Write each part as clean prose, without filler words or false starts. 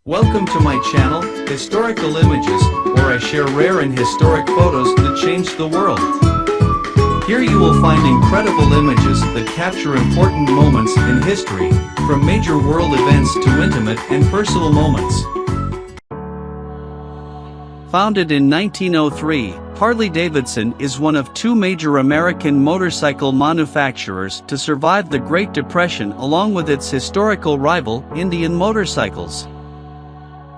Welcome to my channel, Historical Images, where I share rare and historic photos that changed the world. Here you will find incredible images that capture important moments in history, from major world events to intimate and personal moments. Founded in 1903, Harley-Davidson is one of two major American motorcycle manufacturers to survive the Great Depression along with its historical rival, Indian Motorcycles.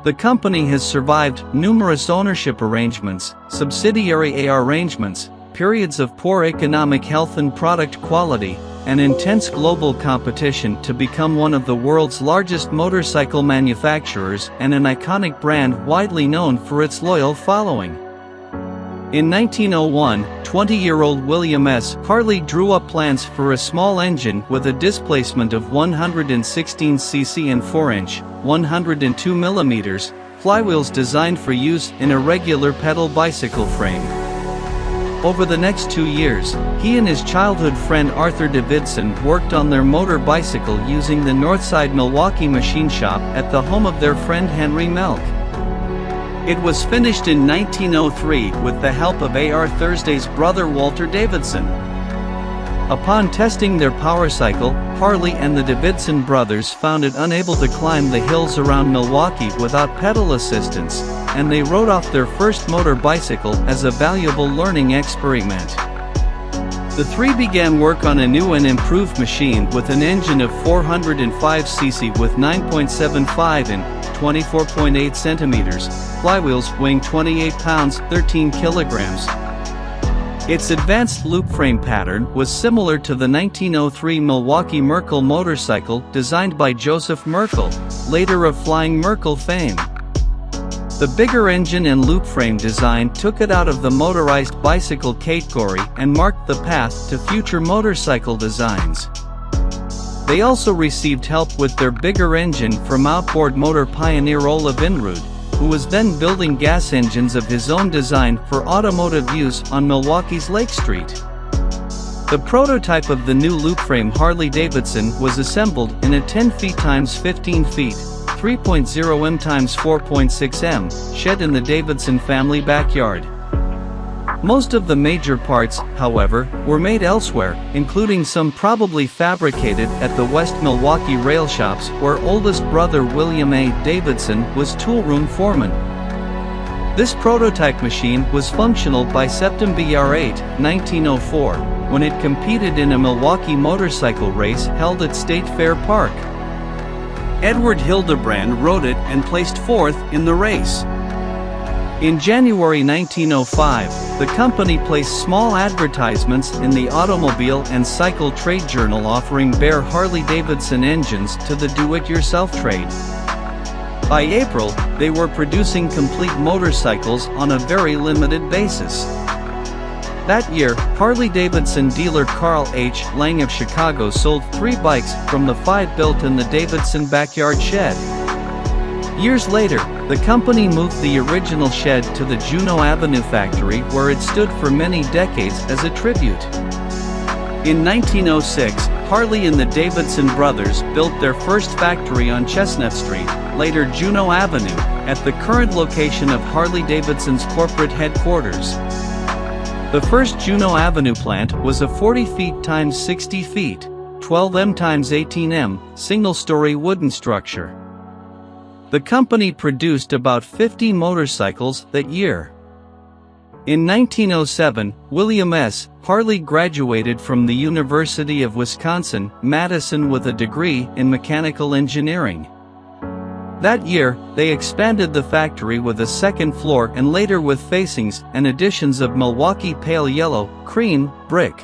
The company has survived numerous ownership arrangements, subsidiary arrangements, periods of poor economic health and product quality, and intense global competition to become one of the world's largest motorcycle manufacturers and an iconic brand widely known for its loyal following. In 1901, 20-year-old William S. Harley drew up plans for a small engine with a displacement of 116 cc and 4-inch, 102 mm, flywheels designed for use in a regular pedal bicycle frame. Over the next 2 years, he and his childhood friend Arthur Davidson worked on their motor bicycle using the Northside Milwaukee machine shop at the home of their friend Henry Melk. It was finished in 1903 with the help of A.R. Thursday's brother Walter Davidson. Upon testing their power cycle, Harley and the Davidson brothers found it unable to climb the hills around Milwaukee without pedal assistance, and they wrote off their first motor bicycle as a valuable learning experiment. The three began work on a new and improved machine with an engine of 405 cc with 9.75 in 24.8 centimeters, flywheels weighing 28 pounds 13 kilograms. Its advanced loop frame pattern was similar to the 1903 Milwaukee Merkel motorcycle designed by Joseph Merkel, later of Flying Merkel fame. The bigger engine and loop frame design took it out of the motorized bicycle category and marked the path to future motorcycle designs. They also received help with their bigger engine from outboard motor pioneer Ola Vinrud, who was then building gas engines of his own design for automotive use on Milwaukee's Lake Street. The prototype of the new loop frame Harley-Davidson was assembled in a 10 feet x 15 feet, 3.0 m x 4.6 m shed in the Davidson family backyard. Most of the major parts, however, were made elsewhere, including some probably fabricated at the West Milwaukee rail shops where oldest brother William A. Davidson was toolroom foreman. This prototype machine was functional by September 8, 1904, when it competed in a Milwaukee motorcycle race held at State Fair Park. Edward Hildebrand rode it and placed fourth in the race. In January 1905, the company placed small advertisements in the Automobile and Cycle Trade Journal offering bare Harley-Davidson engines to the do-it-yourself trade. By April, they were producing complete motorcycles on a very limited basis. That year, Harley-Davidson dealer Carl H. Lang of Chicago sold 3 bikes from the 5 built in the Davidson backyard shed. Years later, the company moved the original shed to the Juneau Avenue factory where it stood for many decades as a tribute. In 1906, Harley and the Davidson brothers built their first factory on Chestnut Street, later Juneau Avenue, at the current location of Harley-Davidson's corporate headquarters. The first Juneau Avenue plant was a 40 feet x 60 feet, 12 m x 18 m, single-story wooden structure. The company produced about 50 motorcycles that year. In 1907, William S. Harley graduated from the University of Wisconsin-Madison with a degree in mechanical engineering. That year, they expanded the factory with a second floor and later with facings and additions of Milwaukee pale yellow, cream, brick.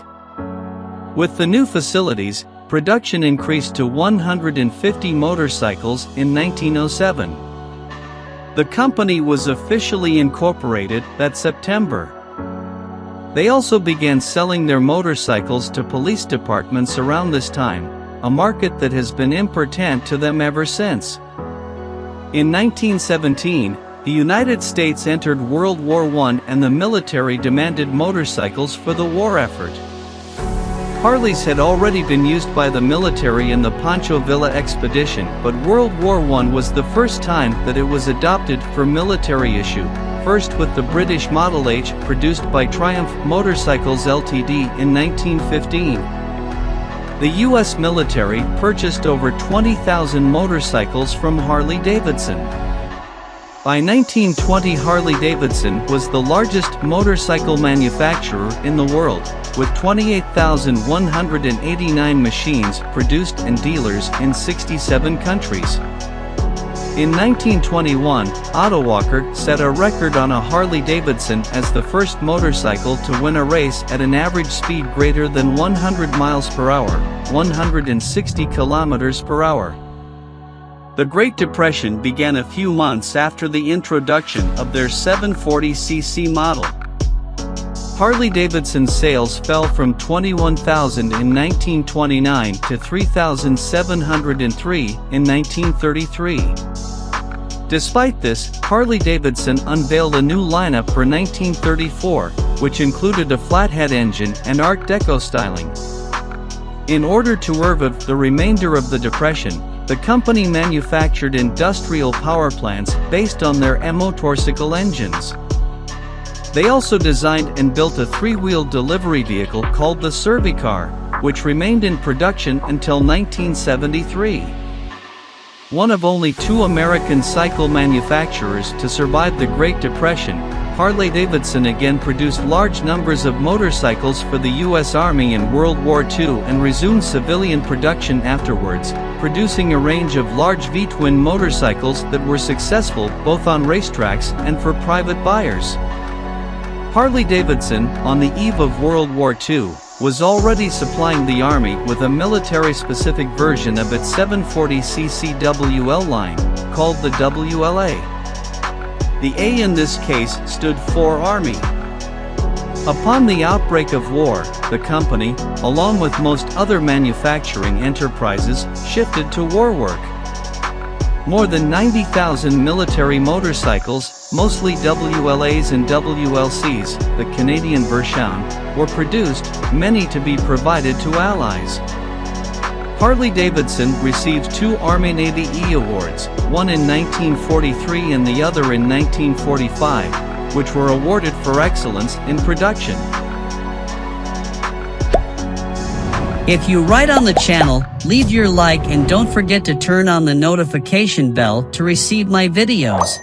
With the new facilities, production increased to 150 motorcycles in 1907. The company was officially incorporated that September. They also began selling their motorcycles to police departments around this time, a market that has been important to them ever since. In 1917, the United States entered World War I and the military demanded motorcycles for the war effort. Harleys had already been used by the military in the Pancho Villa expedition, but World War I was the first time that it was adopted for military issue, first with the British Model H produced by Triumph Motorcycles Ltd. in 1915. The U.S. military purchased over 20,000 motorcycles from Harley-Davidson. By 1920, Harley-Davidson was the largest motorcycle manufacturer in the world, with 28,189 machines produced and dealers in 67 countries. In 1921, Otto Walker set a record on a Harley-Davidson as the first motorcycle to win a race at an average speed greater than 100 miles per hour, 160 kilometers per hour. The Great Depression began a few months after the introduction of their 740cc model. Harley-Davidson sales fell from 21,000 in 1929 to 3,703 in 1933. Despite this, Harley-Davidson unveiled a new lineup for 1934, which included a flathead engine and Art Deco styling. In order to survive the remainder of the Depression, the company manufactured industrial power plants based on their motorcycle engines. They also designed and built a three-wheeled delivery vehicle called the Servicar, which remained in production until 1973. One of only two American cycle manufacturers to survive the Great Depression, Harley-Davidson again produced large numbers of motorcycles for the U.S. Army in World War II and resumed civilian production afterwards, producing a range of large V-twin motorcycles that were successful both on racetracks and for private buyers. Harley-Davidson, on the eve of World War II, was already supplying the Army with a military-specific version of its 740cc WL line, called the WLA. The A in this case stood for Army. Upon the outbreak of war, the company, along with most other manufacturing enterprises, shifted to war work. More than 90,000 military motorcycles, mostly WLAs and WLCs, the Canadian version, were produced, many to be provided to allies. Harley-Davidson received two Army Navy E awards, one in 1943 and the other in 1945, which were awarded for excellence in production. If you right on the channel, leave your like and don't forget to turn on the notification bell to receive my videos.